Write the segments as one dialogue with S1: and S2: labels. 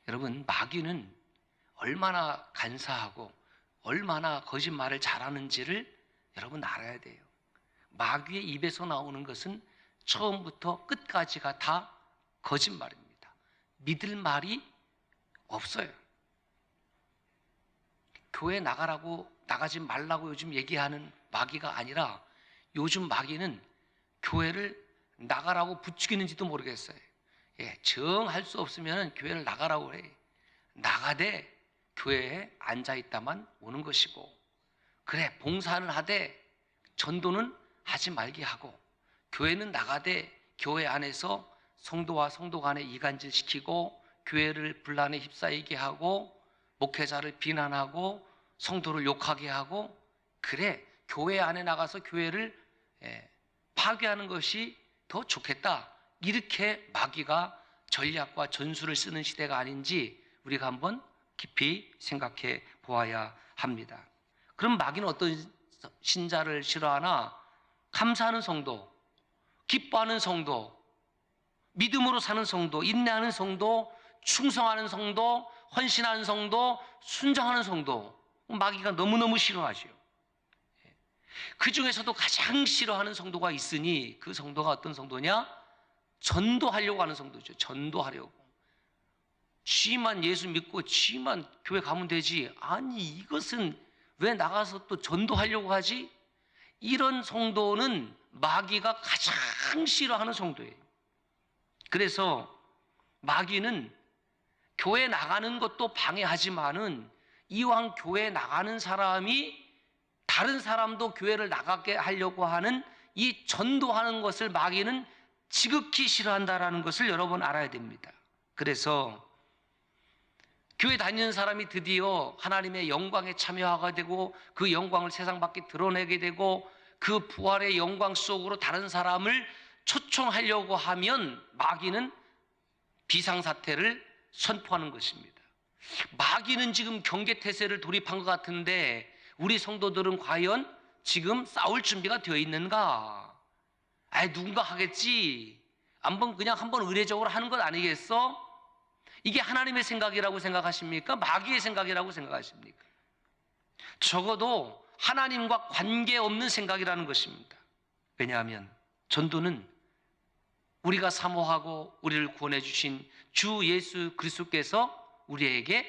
S1: 여러분, 마귀는 얼마나 간사하고 얼마나 거짓말을 잘하는지를 여러분 알아야 돼요. 마귀의 입에서 나오는 것은 처음부터 끝까지가 다 거짓말입니다. 믿을 말이 없어요. 교회 나가라고, 나가지 말라고 요즘 얘기하는 마귀가 아니라, 요즘 마귀는 교회를 나가라고 부추기는지도 모르겠어요. 정할 수 없으면 교회를 나가라고 해. 나가되 교회에 앉아있다만 오는 것이고, 그래 봉사는 하되 전도는 하지 말게 하고, 교회는 나가되 교회 안에서 성도와 성도 간에 이간질시키고, 교회를 분란에 휩싸이게 하고, 목회자를 비난하고, 성도를 욕하게 하고, 그래 교회 안에 나가서 교회를 파괴하는 것이 더 좋겠다, 이렇게 마귀가 전략과 전술을 쓰는 시대가 아닌지 우리가 한번 깊이 생각해 보아야 합니다. 그럼 마귀는 어떤 신자를 싫어하나? 감사하는 성도, 기뻐하는 성도, 믿음으로 사는 성도, 인내하는 성도, 충성하는 성도, 헌신하는 성도, 순종하는 성도, 마귀가 너무너무 싫어하죠. 그 중에서도 가장 싫어하는 성도가 있으니, 그 성도가 어떤 성도냐? 전도하려고 하는 성도죠. 전도하려고. 지만 예수 믿고 지만 교회 가면 되지, 아니 이것은 왜 나가서 또 전도하려고 하지? 이런 성도는 마귀가 가장 싫어하는 성도예요. 그래서 마귀는 교회 나가는 것도 방해하지만은, 이왕 교회 나가는 사람이 다른 사람도 교회를 나가게 하려고 하는 이 전도하는 것을 마귀는 지극히 싫어한다라는 것을 여러분 알아야 됩니다. 그래서 교회 다니는 사람이 드디어 하나님의 영광에 참여하게 되고, 그 영광을 세상 밖에 드러내게 되고, 그 부활의 영광 속으로 다른 사람을 초청하려고 하면 마귀는 비상사태를 선포하는 것입니다. 마귀는 지금 경계태세를 돌입한 것 같은데, 우리 성도들은 과연 지금 싸울 준비가 되어 있는가? 누군가 하겠지, 그냥 한번 의례적으로 하는 것 아니겠어? 이게 하나님의 생각이라고 생각하십니까? 마귀의 생각이라고 생각하십니까? 적어도 하나님과 관계없는 생각이라는 것입니다. 왜냐하면 전도는 우리가 사모하고 우리를 구원해 주신 주 예수 그리스도께서 우리에게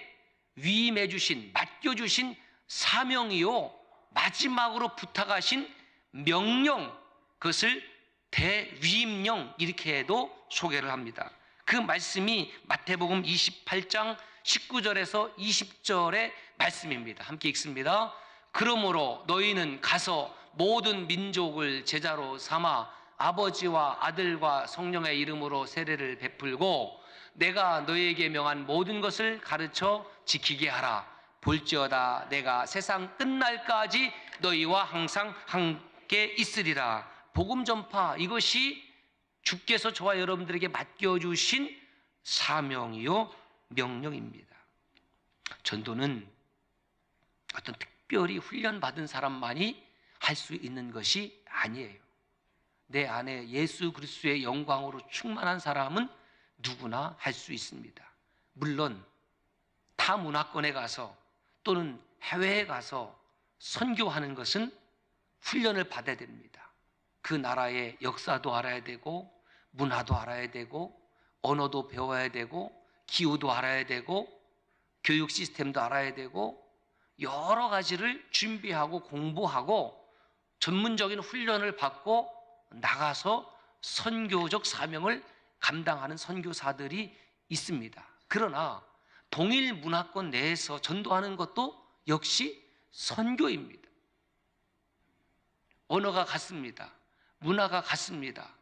S1: 위임해 주신, 맡겨 주신 사명이요, 마지막으로 부탁하신 명령, 그것을 대위임령, 이렇게 해도 소개를 합니다. 그 말씀이 마태복음 28장 19절에서 20절의 말씀입니다. 함께 읽습니다. 그러므로 너희는 가서 모든 민족을 제자로 삼아 아버지와 아들과 성령의 이름으로 세례를 베풀고, 내가 너희에게 명한 모든 것을 가르쳐 지키게 하라. 볼지어다 내가 세상 끝날까지 너희와 항상 함께 있으리라. 복음 전파, 이것이 주께서 저와 여러분들에게 맡겨주신 사명이요 명령입니다. 전도는 어떤 특별히 훈련받은 사람만이 할 수 있는 것이 아니에요. 내 안에 예수 그리스도의 영광으로 충만한 사람은 누구나 할 수 있습니다. 물론 타 문화권에 가서 또는 해외에 가서 선교하는 것은 훈련을 받아야 됩니다. 그 나라의 역사도 알아야 되고, 문화도 알아야 되고, 언어도 배워야 되고, 기후도 알아야 되고, 교육 시스템도 알아야 되고, 여러 가지를 준비하고 공부하고 전문적인 훈련을 받고 나가서 선교적 사명을 감당하는 선교사들이 있습니다. 그러나 동일 문화권 내에서 전도하는 것도 역시 선교입니다. 언어가 같습니다. 문화가 같습니다.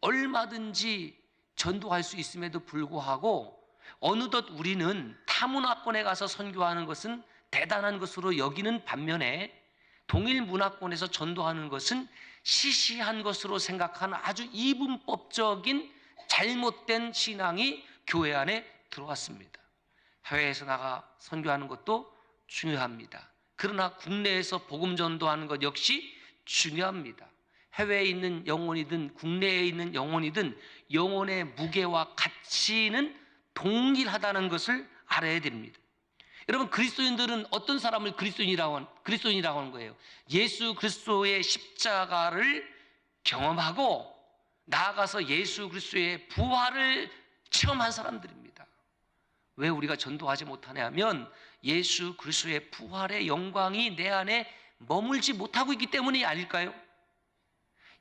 S1: 얼마든지 전도할 수 있음에도 불구하고 어느덧 우리는 타문화권에 가서 선교하는 것은 대단한 것으로 여기는 반면에, 동일 문화권에서 전도하는 것은 시시한 것으로 생각하는 아주 이분법적인 잘못된 신앙이 교회 안에 들어왔습니다. 해외에서 나가 선교하는 것도 중요합니다. 그러나 국내에서 복음 전도하는 것 역시 중요합니다. 해외에 있는 영혼이든 국내에 있는 영혼이든 영혼의 무게와 가치는 동일하다는 것을 알아야 됩니다. 여러분, 그리스도인들은 어떤 사람을 그리스도인이라고 하는 거예요? 예수 그리스도의 십자가를 경험하고 나아가서 예수 그리스도의 부활을 체험한 사람들입니다. 왜 우리가 전도하지 못하냐 하면 예수 그리스도의 부활의 영광이 내 안에 머물지 못하고 있기 때문이 아닐까요?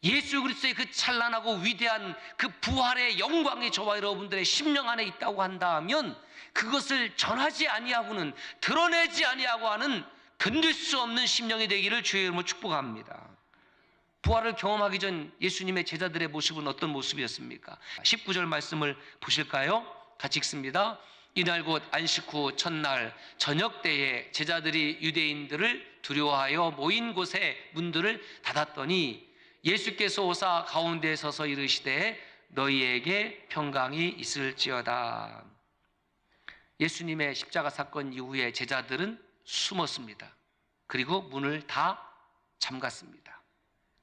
S1: 예수 그리스도의 그 찬란하고 위대한 그 부활의 영광이 저와 여러분들의 심령 안에 있다고 한다면 그것을 전하지 아니하고는, 드러내지 아니하고 하는 견딜 수 없는 심령이 되기를 주의 이름으로 축복합니다. 부활을 경험하기 전 예수님의 제자들의 모습은 어떤 모습이었습니까? 19절 말씀을 보실까요? 같이 읽습니다. 이날 곧 안식 후 첫날 저녁 때에 제자들이 유대인들을 두려워하여 모인 곳에 문들을 닫았더니 예수께서 오사 가운데에 서서 이르시되 너희에게 평강이 있을지어다. 예수님의 십자가 사건 이후에 제자들은 숨었습니다. 그리고 문을 다 잠갔습니다.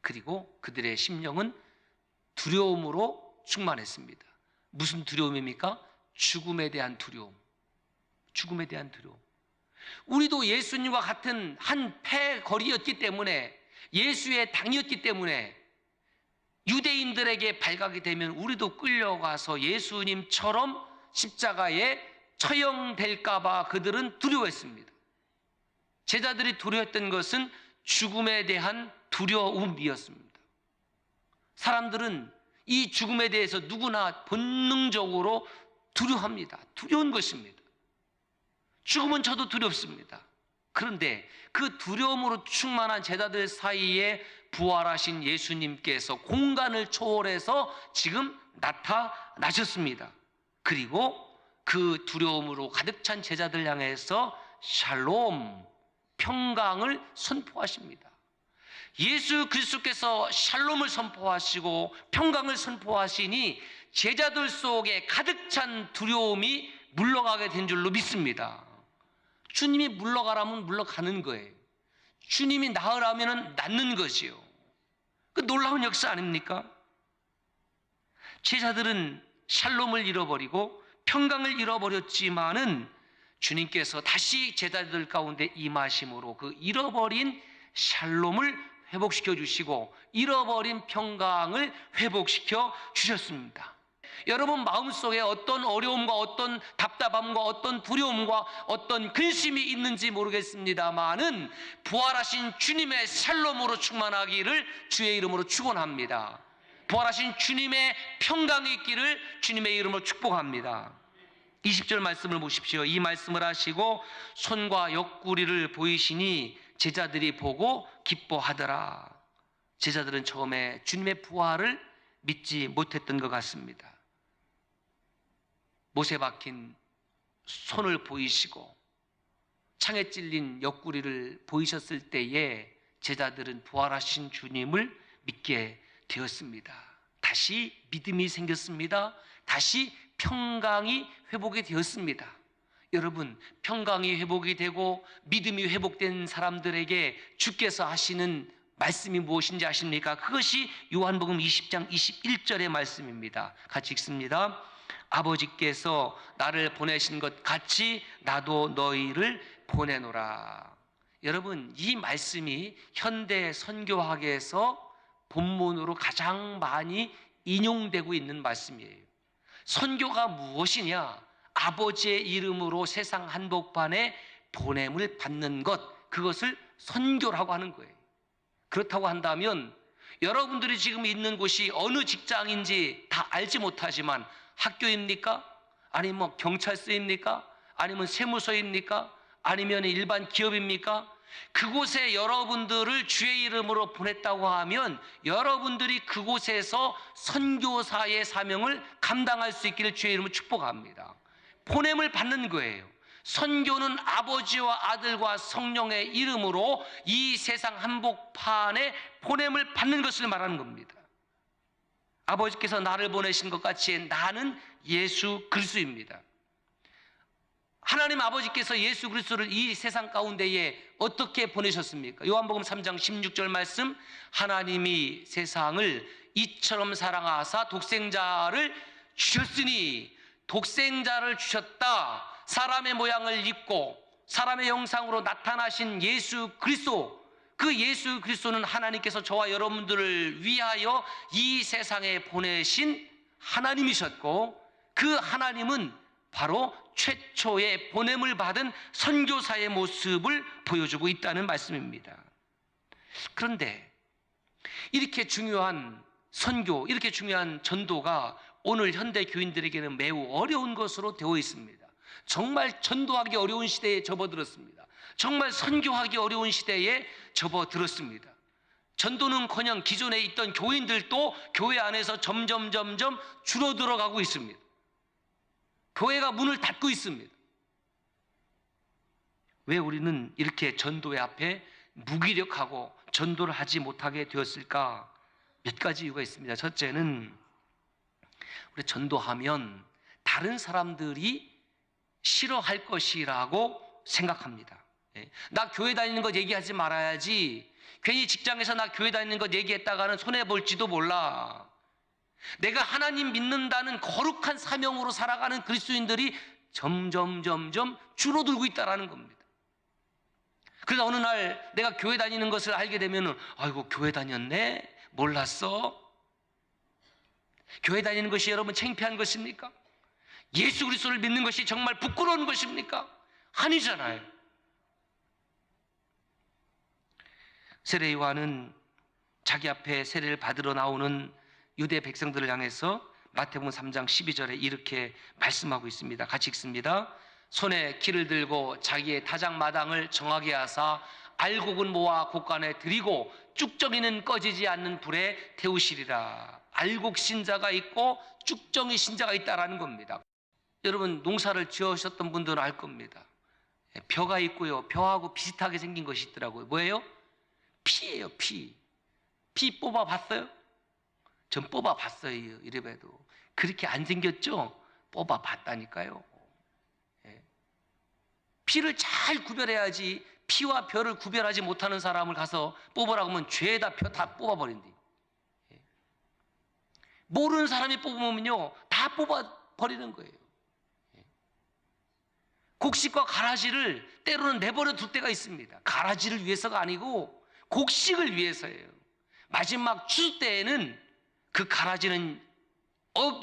S1: 그리고 그들의 심령은 두려움으로 충만했습니다. 무슨 두려움입니까? 죽음에 대한 두려움. 죽음에 대한 두려움. 우리도 예수님과 같은 한 패거리였기 때문에, 예수의 당이었기 때문에 유대인들에게 발각이 되면 우리도 끌려가서 예수님처럼 십자가에 처형될까 봐 그들은 두려워했습니다. 제자들이 두려워했던 것은 죽음에 대한 두려움이었습니다. 사람들은 이 죽음에 대해서 누구나 본능적으로 두려워합니다. 두려운 것입니다. 죽음은 저도 두렵습니다. 그런데 그 두려움으로 충만한 제자들 사이에 부활하신 예수님께서 공간을 초월해서 지금 나타나셨습니다. 그리고 그 두려움으로 가득 찬 제자들 향해서 샬롬, 평강을 선포하십니다. 예수 그리스도께서 샬롬을 선포하시고 평강을 선포하시니 제자들 속에 가득 찬 두려움이 물러가게 된 줄로 믿습니다. 주님이 물러가라면 물러가는 거예요. 주님이 나으라면 낫는 것이요. 그 놀라운 역사 아닙니까? 제자들은 샬롬을 잃어버리고 평강을 잃어버렸지만은 주님께서 다시 제자들 가운데 임하심으로 그 잃어버린 샬롬을 회복시켜 주시고 잃어버린 평강을 회복시켜 주셨습니다. 여러분 마음속에 어떤 어려움과 어떤 답답함과 어떤 두려움과 어떤 근심이 있는지 모르겠습니다만은 부활하신 주님의 샬롬으로 충만하기를 주의 이름으로 축원합니다. 부활하신 주님의 평강이 있기를 주님의 이름으로 축복합니다. 20절 말씀을 보십시오. 이 말씀을 하시고 손과 옆구리를 보이시니 제자들이 보고 기뻐하더라. 제자들은 처음에 주님의 부활을 믿지 못했던 것 같습니다. 못에 박힌 손을 보이시고 창에 찔린 옆구리를 보이셨을 때에 제자들은 부활하신 주님을 믿게 되었습니다. 다시 믿음이 생겼습니다. 다시 평강이 회복이 되었습니다. 여러분, 평강이 회복이 되고 믿음이 회복된 사람들에게 주께서 하시는 말씀이 무엇인지 아십니까? 그것이 요한복음 20장 21절의 말씀입니다. 같이 읽습니다. 아버지께서 나를 보내신 것 같이 나도 너희를 보내노라. 여러분, 이 말씀이 현대 선교학에서 본문으로 가장 많이 인용되고 있는 말씀이에요. 선교가 무엇이냐? 아버지의 이름으로 세상 한복판에 보냄을 받는 것, 그것을 선교라고 하는 거예요. 그렇다고 한다면 여러분들이 지금 있는 곳이 어느 직장인지 다 알지 못하지만 학교입니까? 아니면 뭐 경찰서입니까? 아니면 세무서입니까? 아니면 일반 기업입니까? 그곳에 여러분들을 주의 이름으로 보냈다고 하면 여러분들이 그곳에서 선교사의 사명을 감당할 수 있기를 주의 이름으로 축복합니다. 보냄을 받는 거예요. 선교는 아버지와 아들과 성령의 이름으로 이 세상 한복판에 보냄을 받는 것을 말하는 겁니다. 아버지께서 나를 보내신 것 같이 나는 예수 그리스도입니다. 하나님 아버지께서 예수 그리스도를 이 세상 가운데에 어떻게 보내셨습니까? 요한복음 3장 16절 말씀, 하나님이 세상을 이처럼 사랑하사 독생자를 주셨으니 독생자를 주셨다. 사람의 모양을 입고 사람의 형상으로 나타나신 예수 그리스도, 그 예수 그리스도는 하나님께서 저와 여러분들을 위하여 이 세상에 보내신 하나님이셨고, 그 하나님은 바로 최초의 보냄을 받은 선교사의 모습을 보여주고 있다는 말씀입니다. 그런데 이렇게 중요한 선교, 이렇게 중요한 전도가 오늘 현대 교인들에게는 매우 어려운 것으로 되어 있습니다. 정말 전도하기 어려운 시대에 접어들었습니다. 정말 선교하기 어려운 시대에 접어들었습니다. 전도는커녕 기존에 있던 교인들도 교회 안에서 점점 줄어들어가고 있습니다. 교회가 문을 닫고 있습니다. 왜 우리는 이렇게 전도의 앞에 무기력하고 전도를 하지 못하게 되었을까? 몇 가지 이유가 있습니다. 첫째는 우리 전도하면 다른 사람들이 싫어할 것이라고 생각합니다. 나 교회 다니는 것 얘기하지 말아야지. 괜히 직장에서 나 교회 다니는 것 얘기했다가는 손해볼지도 몰라. 내가 하나님 믿는다는 거룩한 사명으로 살아가는 그리스도인들이 점점 줄어들고 있다는 겁니다. 그래서 어느 날 내가 교회 다니는 것을 알게 되면, 아이고 교회 다녔네? 몰랐어? 교회 다니는 것이 여러분 창피한 것입니까? 예수 그리스도를 믿는 것이 정말 부끄러운 것입니까? 아니잖아요. 세례 요한은 자기 앞에 세례를 받으러 나오는 유대 백성들을 향해서 마태복음 3장 12절에 이렇게 말씀하고 있습니다. 같이 읽습니다. 손에 키를 들고 자기의 타작마당을 정하게 하사 알곡은 모아 곳간에 들이고 쭉정이는 꺼지지 않는 불에 태우시리라. 알곡 신자가 있고 쭉정이 신자가 있다라는 겁니다. 여러분 농사를 지으셨던 분들은 알 겁니다. 벼가 있고요, 벼하고 비슷하게 생긴 것이 있더라고요. 뭐예요? 피예요. 피 뽑아봤어요? 전 뽑아봤어요. 이래봬도 그렇게 안 생겼죠? 뽑아봤다니까요. 피를 잘 구별해야지. 피와 벼를 구별하지 못하는 사람을 가서 뽑으라고 하면 죄다 벼 다 뽑아버린대. 모르는 사람이 뽑으면요 다 뽑아버리는 거예요. 곡식과 가라지를 때로는 내버려 둘 때가 있습니다. 가라지를 위해서가 아니고 곡식을 위해서예요. 마지막 추수 때에는 그 가라지는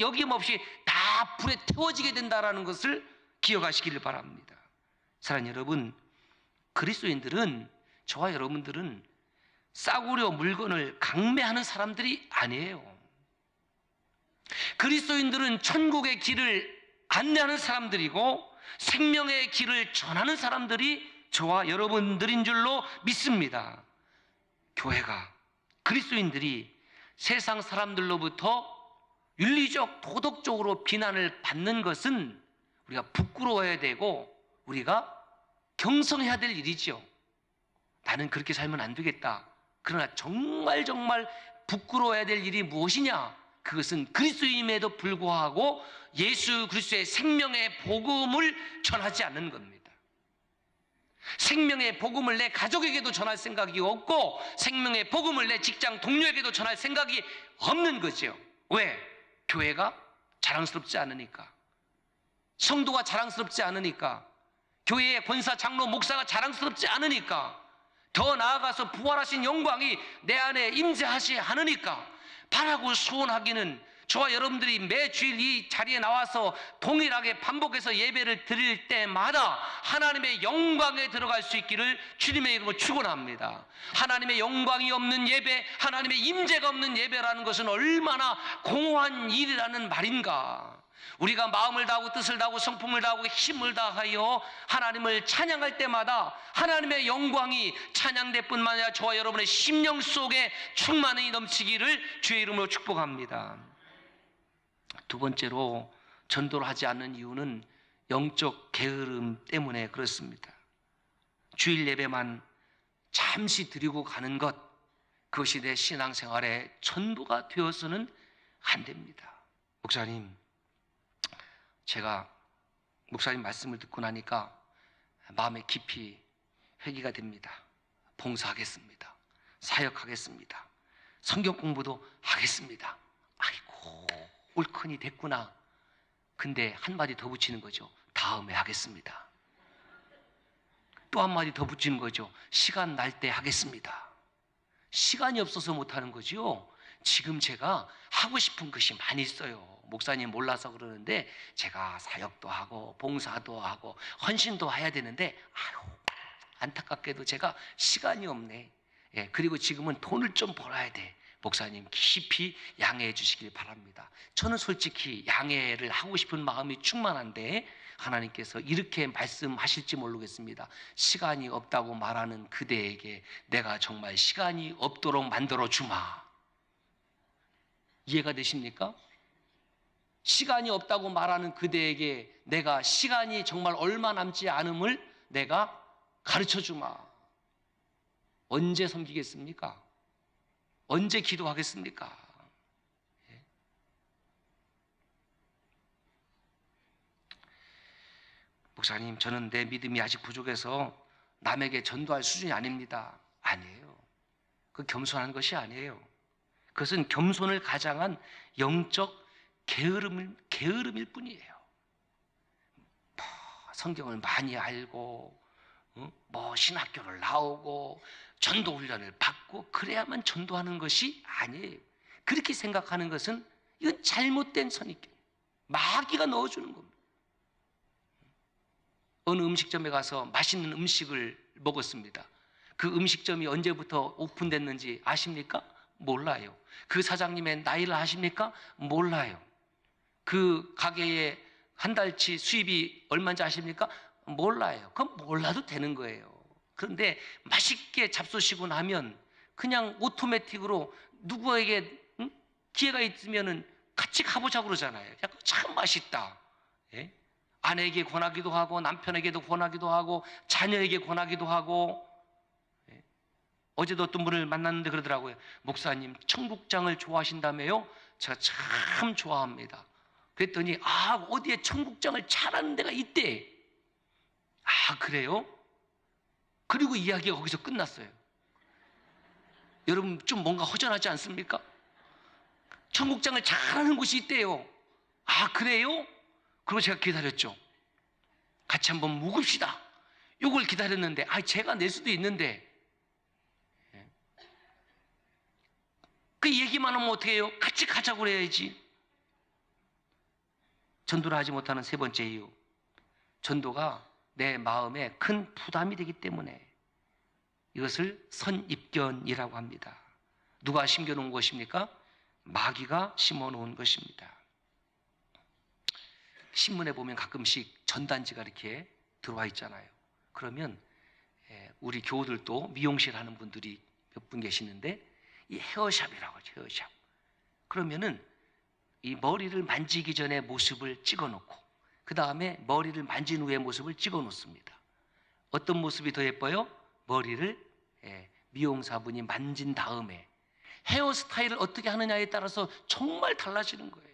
S1: 여김없이 다 불에 태워지게 된다는 것을 기억하시기를 바랍니다. 사랑하는 여러분, 그리스도인들은, 저와 여러분들은 싸구려 물건을 강매하는 사람들이 아니에요. 그리스도인들은 천국의 길을 안내하는 사람들이고 생명의 길을 전하는 사람들이 저와 여러분들인 줄로 믿습니다. 교회가, 그리스도인들이 세상 사람들로부터 윤리적, 도덕적으로 비난을 받는 것은 우리가 부끄러워해야 되고 우리가 경성해야 될 일이죠. 나는 그렇게 살면 안 되겠다. 그러나 정말 부끄러워해야 될 일이 무엇이냐? 그것은 그리스도임에도 불구하고 예수 그리스도의 생명의 복음을 전하지 않는 겁니다. 생명의 복음을 내 가족에게도 전할 생각이 없고 생명의 복음을 내 직장 동료에게도 전할 생각이 없는 거죠. 왜? 교회가 자랑스럽지 않으니까, 성도가 자랑스럽지 않으니까, 교회의 권사, 장로, 목사가 자랑스럽지 않으니까, 더 나아가서 부활하신 영광이 내 안에 임재하지 않으니까, 바라고 소원하기는 저와 여러분들이 매주일 이 자리에 나와서 동일하게 반복해서 예배를 드릴 때마다 하나님의 영광에 들어갈 수 있기를 주님의 이름으로 축원합니다. 하나님의 영광이 없는 예배, 하나님의 임재가 없는 예배라는 것은 얼마나 공허한 일이라는 말인가. 우리가 마음을 다하고 뜻을 다하고 성품을 다하고 힘을 다하여 하나님을 찬양할 때마다 하나님의 영광이 찬양될 뿐만 아니라 저와 여러분의 심령 속에 충만히 넘치기를 주의 이름으로 축복합니다. 두 번째로 전도를 하지 않는 이유는 영적 게으름 때문에 그렇습니다. 주일 예배만 잠시 드리고 가는 것, 그것이 내 신앙생활의 전도가 되어서는 안 됩니다. 목사님, 제가 목사님 말씀을 듣고 나니까 마음에 깊이 회개가 됩니다. 봉사하겠습니다. 사역하겠습니다. 성경 공부도 하겠습니다. 아이고, 옳거니 됐구나. 근데 한마디 더 붙이는 거죠. 다음에 하겠습니다. 또 한마디 더 붙이는 거죠. 시간 날 때 하겠습니다. 시간이 없어서 못하는 거죠. 지금 제가 하고 싶은 것이 많이 있어요. 목사님 몰라서 그러는데 제가 사역도 하고 봉사도 하고 헌신도 해야 되는데 안타깝게도 제가 시간이 없네. 예, 그리고 지금은 돈을 좀 벌어야 돼. 목사님 깊이 양해해 주시길 바랍니다. 저는 솔직히 양해를 하고 싶은 마음이 충만한데 하나님께서 이렇게 말씀하실지 모르겠습니다. 시간이 없다고 말하는 그대에게 내가 정말 시간이 없도록 만들어 주마. 이해가 되십니까? 시간이 없다고 말하는 그대에게 내가 시간이 정말 얼마 남지 않음을 내가 가르쳐 주마. 언제 섬기겠습니까? 언제 기도하겠습니까? 목사님, 저는 내 믿음이 아직 부족해서 남에게 전도할 수준이 아닙니다. 아니에요. 그 겸손한 것이 아니에요. 그것은 겸손을 가장한 영적 게으름일 뿐이에요. 성경을 많이 알고 신학교를 나오고 전도 훈련을 받고 그래야만 전도하는 것이 아니에요. 그렇게 생각하는 것은 이건 잘못된 선입견. 마귀가 넣어주는 겁니다. 어느 음식점에 가서 맛있는 음식을 먹었습니다. 그 음식점이 언제부터 오픈됐는지 아십니까? 몰라요. 그 사장님의 나이를 아십니까? 몰라요. 그 가게에 한 달치 수입이 얼마인지 아십니까? 몰라요. 그건 몰라도 되는 거예요. 그런데 맛있게 잡수시고 나면 그냥 오토매틱으로 누구에게 기회가 있으면 같이 가보자고 그러잖아요. 참 맛있다. 예? 아내에게 권하기도 하고 남편에게도 권하기도 하고 자녀에게 권하기도 하고. 예? 어제도 어떤 분을 만났는데 그러더라고요. 목사님 청국장을 좋아하신다며요? 제가 참 좋아합니다. 그랬더니 어디에 청국장을 잘하는 데가 있대. 그래요? 그리고 이야기가 거기서 끝났어요. 여러분 좀 뭔가 허전하지 않습니까? 청국장을 잘하는 곳이 있대요. 그래요? 그리고 제가 기다렸죠. 같이 한번 묵읍시다. 요걸 기다렸는데 제가 낼 수도 있는데 그 얘기만 하면 어떻게 해요? 같이 가자고 그래야지. 전도를 하지 못하는 세 번째 이유, 전도가 내 마음에 큰 부담이 되기 때문에 이것을 선입견이라고 합니다. 누가 심겨놓은 것입니까? 마귀가 심어놓은 것입니다. 신문에 보면 가끔씩 전단지가 이렇게 들어와 있잖아요. 그러면 우리 교우들도 미용실 하는 분들이 몇 분 계시는데 이 헤어샵이라고 하죠. 헤어샵. 그러면은 이 머리를 만지기 전에 모습을 찍어놓고 그 다음에 머리를 만진 후의 모습을 찍어놓습니다. 어떤 모습이 더 예뻐요? 머리를 미용사분이 만진 다음에 헤어스타일을 어떻게 하느냐에 따라서 정말 달라지는 거예요.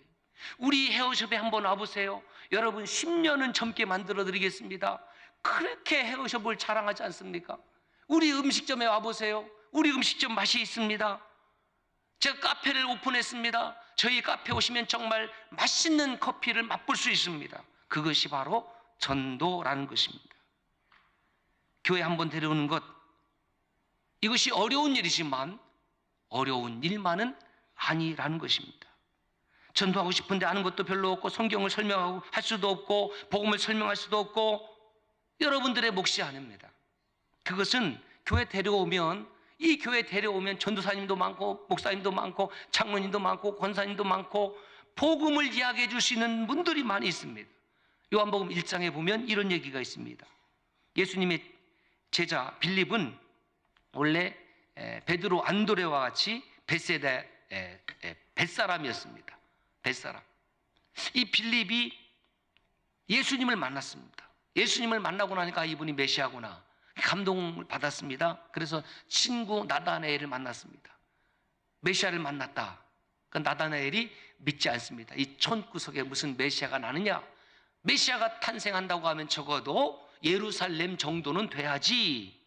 S1: 우리 헤어숍에 한번 와보세요. 여러분 10년은 젊게 만들어 드리겠습니다. 그렇게 헤어숍을 자랑하지 않습니까? 우리 음식점에 와보세요. 우리 음식점 맛이 있습니다. 제가 카페를 오픈했습니다. 저희 카페 오시면 정말 맛있는 커피를 맛볼 수 있습니다. 그것이 바로 전도라는 것입니다. 교회 한번 데려오는 것, 이것이 어려운 일이지만 어려운 일만은 아니라는 것입니다. 전도하고 싶은데 아는 것도 별로 없고 성경을 설명하고 할 수도 없고 복음을 설명할 수도 없고 여러분들의 몫이 아닙니다. 그것은 교회 데려오면, 이 교회 데려오면 전도사님도 많고 목사님도 많고 장로님도 많고 권사님도 많고 복음을 이야기해 줄 수 있는 분들이 많이 있습니다. 요한복음 1장에 보면 이런 얘기가 있습니다. 예수님의 제자 빌립은 원래 베드로 안드레와 같이 벳사다 벳사람이었습니다. 벳사람. 이 빌립이 예수님을 만났습니다. 예수님을 만나고 나니까 이분이 메시아구나 감동을 받았습니다. 그래서 친구 나다나엘을 만났습니다. 메시아를 만났다. 그러니까 나다나엘이 믿지 않습니다. 이 촌구석에 무슨 메시아가 나느냐? 메시아가 탄생한다고 하면 적어도 예루살렘 정도는 돼야지.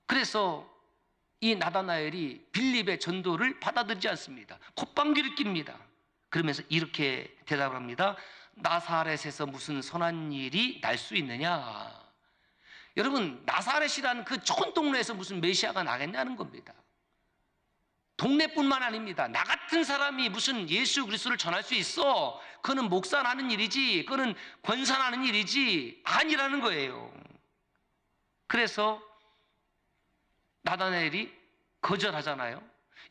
S1: 그래서 이 나다나엘이 빌립의 전도를 받아들이지 않습니다. 콧방귀를 낍니다. 그러면서 이렇게 대답을 합니다. 나사렛에서 무슨 선한 일이 날 수 있느냐? 여러분, 나사렛이라는 그 좋은 동네에서 무슨 메시아가 나겠냐는 겁니다. 동네뿐만 아닙니다. 나 같은 사람이 무슨 예수 그리스도를 전할 수 있어? 그거는 목사나는 일이지, 그거는 권사나는 일이지 아니라는 거예요. 그래서 나다나엘이 거절하잖아요.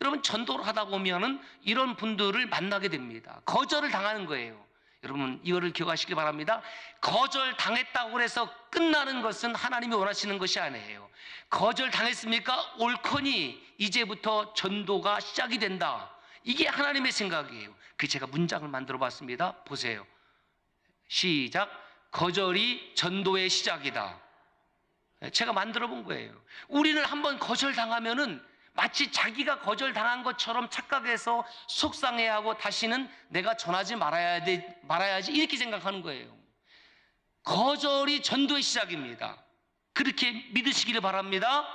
S1: 여러분, 전도를 하다 보면은 이런 분들을 만나게 됩니다. 거절을 당하는 거예요. 여러분, 이거를 기억하시기 바랍니다. 거절당했다고 해서 끝나는 것은 하나님이 원하시는 것이 아니에요. 거절당했습니까? 옳거니 이제부터 전도가 시작이 된다. 이게 하나님의 생각이에요. 그 제가 문장을 만들어 봤습니다. 보세요. 시작. 거절이 전도의 시작이다. 제가 만들어 본 거예요. 우리는 한번 거절당하면은 마치 자기가 거절당한 것처럼 착각해서 속상해하고 다시는 내가 전하지 말아야지 이렇게 생각하는 거예요. 거절이 전도의 시작입니다. 그렇게 믿으시기를 바랍니다.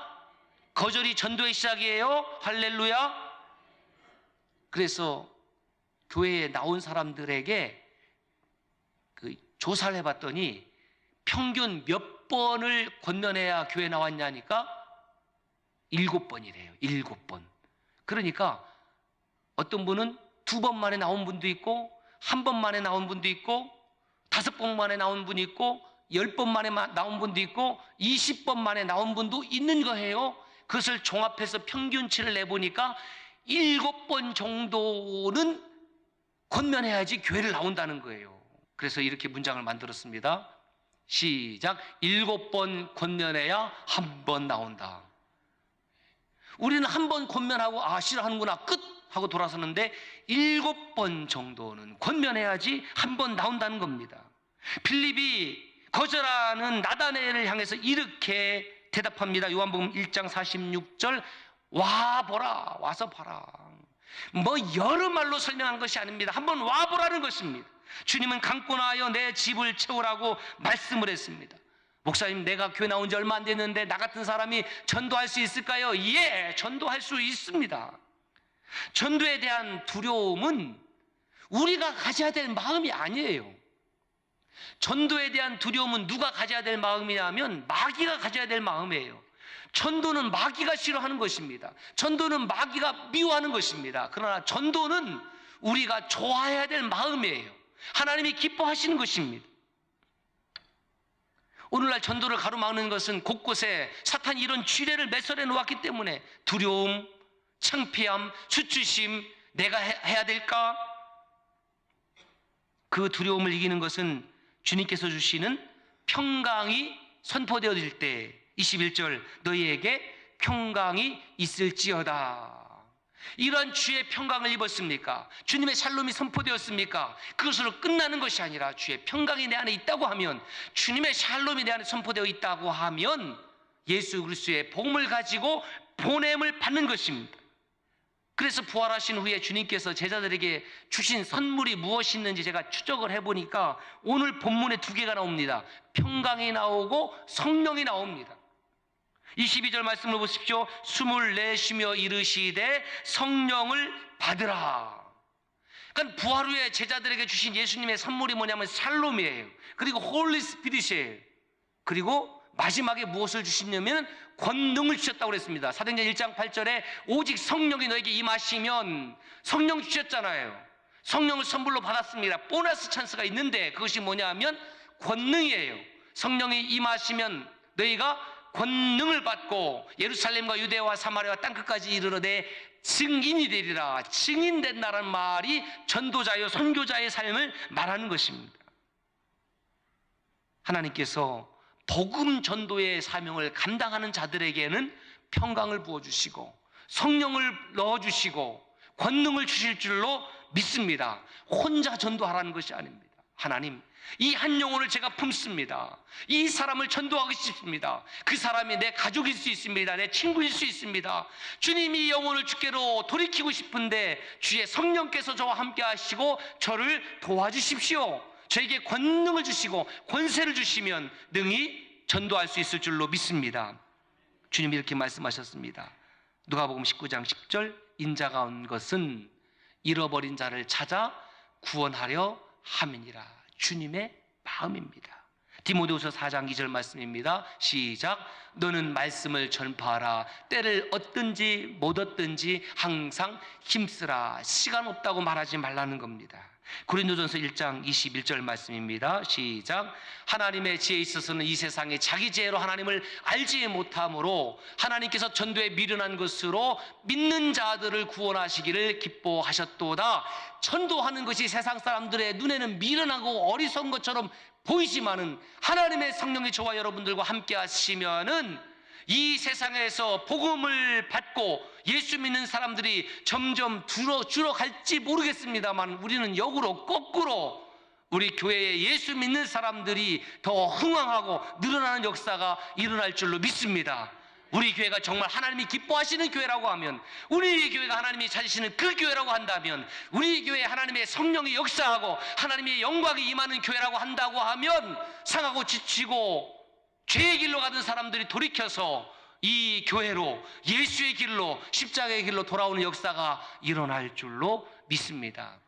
S1: 거절이 전도의 시작이에요. 할렐루야. 그래서 교회에 나온 사람들에게 그 조사를 해봤더니 평균 몇 번을 권면해야 교회에 나왔냐니까 7번이래요. 7번. 그러니까 어떤 분은 2번 만에 나온 분도 있고 1번 만에 나온 분도 있고 5번 만에 나온 분이 있고 10번 만에 나온 분도 있고 20번 만에 나온 분도 있는 거예요. 그것을 종합해서 평균치를 내보니까 7번 정도는 권면해야지 교회를 나온다는 거예요. 그래서 이렇게 문장을 만들었습니다. 시작. 7번 권면해야 1번 나온다. 우리는 1번 권면하고 싫어하는구나 끝 하고 돌아서는데 7번 정도는 권면해야지 1번 나온다는 겁니다. 빌립이 거절하는 나다나엘을 향해서 이렇게 대답합니다. 요한복음 1장 46절. 와보라, 와서 봐라. 뭐 여러 말로 설명한 것이 아닙니다. 한번 와보라는 것입니다. 주님은 강권하여 내 집을 채우라고 말씀을 했습니다. 목사님, 내가 교회 나온 지 얼마 안 됐는데 나 같은 사람이 전도할 수 있을까요? 예, 전도할 수 있습니다. 전도에 대한 두려움은 우리가 가져야 될 마음이 아니에요. 전도에 대한 두려움은 누가 가져야 될 마음이냐면 마귀가 가져야 될 마음이에요. 전도는 마귀가 싫어하는 것입니다. 전도는 마귀가 미워하는 것입니다. 그러나 전도는 우리가 좋아해야 될 마음이에요. 하나님이 기뻐하시는 것입니다. 오늘날 전도를 가로막는 것은 곳곳에 사탄이 이런 쥐레를 매설해 놓았기 때문에 두려움, 창피함, 수치심, 내가 해야 될까? 그 두려움을 이기는 것은 주님께서 주시는 평강이 선포되어질 때 21절 너희에게 평강이 있을지어다. 이러한 주의 평강을 입었습니까? 주님의 샬롬이 선포되었습니까? 그것으로 끝나는 것이 아니라 주의 평강이 내 안에 있다고 하면, 주님의 샬롬이 내 안에 선포되어 있다고 하면 예수 그리스도의 복음을 가지고 보냄을 받는 것입니다. 그래서 부활하신 후에 주님께서 제자들에게 주신 선물이 무엇이 있는지 제가 추적을 해보니까 오늘 본문에 2개가 나옵니다. 평강이 나오고 성령이 나옵니다. 22절 말씀을 보십시오. 숨을 내쉬며 이르시되 성령을 받으라. 그러니까 부활 후에 제자들에게 주신 예수님의 선물이 뭐냐면 샬롬이에요. 그리고 홀리 스피릿이에요. 그리고 마지막에 무엇을 주시냐면 권능을 주셨다고 그랬습니다. 사도행전 1장 8절에 오직 성령이 너에게 임하시면, 성령 주셨잖아요. 성령을 선물로 받았습니다. 보너스 찬스가 있는데 그것이 뭐냐 하면 권능이에요. 성령이 임하시면 너희가 권능을 받고 예루살렘과 유대와 사마리아와 땅끝까지 이르러 내 증인이 되리라. 증인된다는 말이 전도자요 선교자의 삶을 말하는 것입니다. 하나님께서 복음 전도의 사명을 감당하는 자들에게는 평강을 부어주시고 성령을 넣어주시고 권능을 주실 줄로 믿습니다. 혼자 전도하라는 것이 아닙니다. 하나님, 이 한 영혼을 제가 품습니다. 이 사람을 전도하고 싶습니다. 그 사람이 내 가족일 수 있습니다. 내 친구일 수 있습니다. 주님이 영혼을 주께로 돌이키고 싶은데 주의 성령께서 저와 함께 하시고 저를 도와주십시오. 저에게 권능을 주시고 권세를 주시면 능히 전도할 수 있을 줄로 믿습니다. 주님이 이렇게 말씀하셨습니다. 누가복음 19장 10절 인자가 온 것은 잃어버린 자를 찾아 구원하려 함이니라. 주님의 마음입니다. 디모데후서 4장 2절 말씀입니다. 시작. 너는 말씀을 전파하라. 때를 얻든지 못 얻든지 항상 힘쓰라. 시간 없다고 말하지 말라는 겁니다. 고린도전서 1장 21절 말씀입니다. 시작. 하나님의 지혜에 있어서는 이 세상에 자기 지혜로 하나님을 알지 못하므로 하나님께서 전도에 미련한 것으로 믿는 자들을 구원하시기를 기뻐하셨도다. 전도하는 것이 세상 사람들의 눈에는 미련하고 어리석은 것처럼 보이지만은 하나님의 성령이 저와 여러분들과 함께 하시면은 이 세상에서 복음을 받고 예수 믿는 사람들이 점점 줄어갈지 모르겠습니다만 우리는 역으로 거꾸로 우리 교회에 예수 믿는 사람들이 더 흥왕하고 늘어나는 역사가 일어날 줄로 믿습니다. 우리 교회가 정말 하나님이 기뻐하시는 교회라고 하면, 우리 교회가 하나님이 찾으시는 그 교회라고 한다면, 우리 교회에 하나님의 성령이 역사하고 하나님의 영광이 임하는 교회라고 한다고 하면 상하고 지치고 죄의 길로 가던 사람들이 돌이켜서 이 교회로, 예수의 길로, 십자가의 길로 돌아오는 역사가 일어날 줄로 믿습니다.